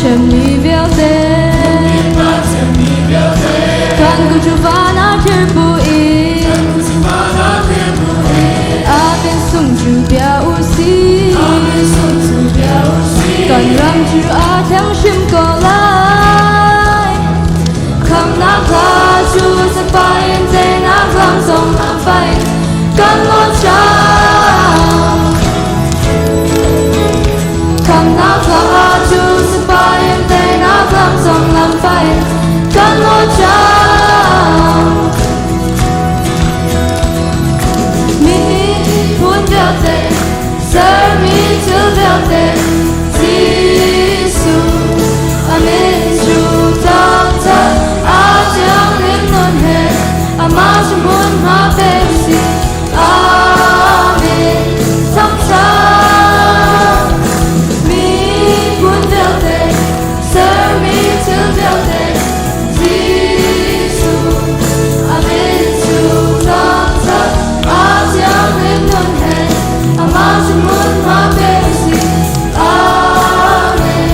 chân mi véo tê kan ku chu vana thir bui a bên sung chu bia u si kan ram chu a thang shim ko lai kham na kha chu sa pai en te na kham song na pai kan lo cha kham na kha chu sa pai en te na kham song na pai kan lo cha serve me till the day. Jesus, amen. True doctor, ajang limnon hai, amajumun ma besi. Amen. Samsa, me pun the day. Serve me till the day. Jesus, amen. True doctor, ajang limnon hai. Amajumun ma besi, amen.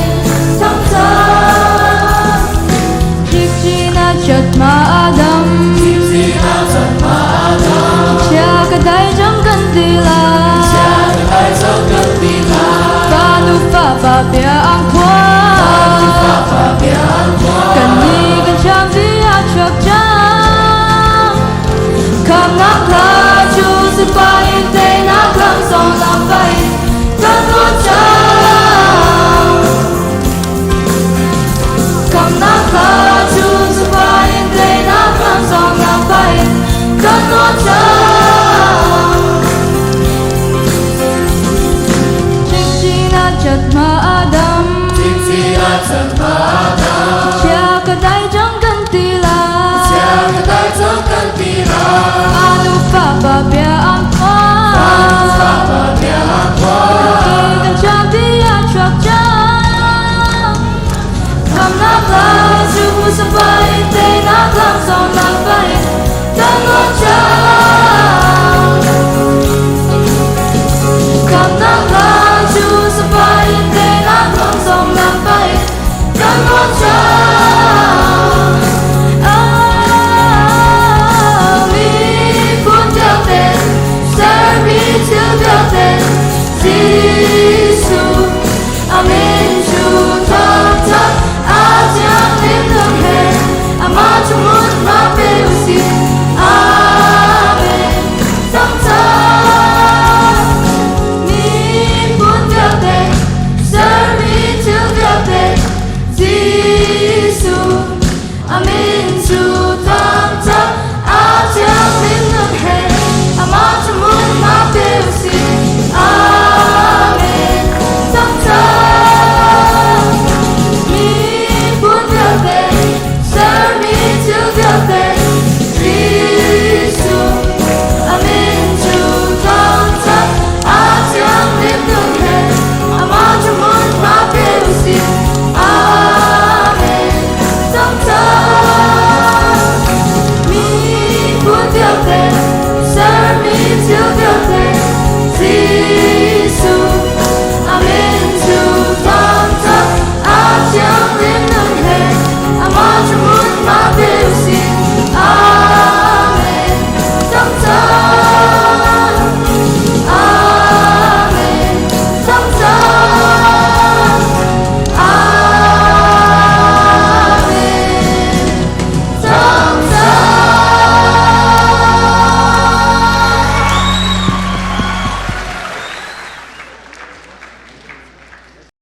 Samsa, Jikjina chat ma adam, Chia kadai jang kandila, Panu fa pa pia ang kwa, Kani kan cham via chok jang, Kam na kha chu sa pa yin te na klam song lam pai, Kan lo cha, Kam na kha chu sa pa yin te na klam song lam pai, Kan lo cha, Jik chi na chat ma adam,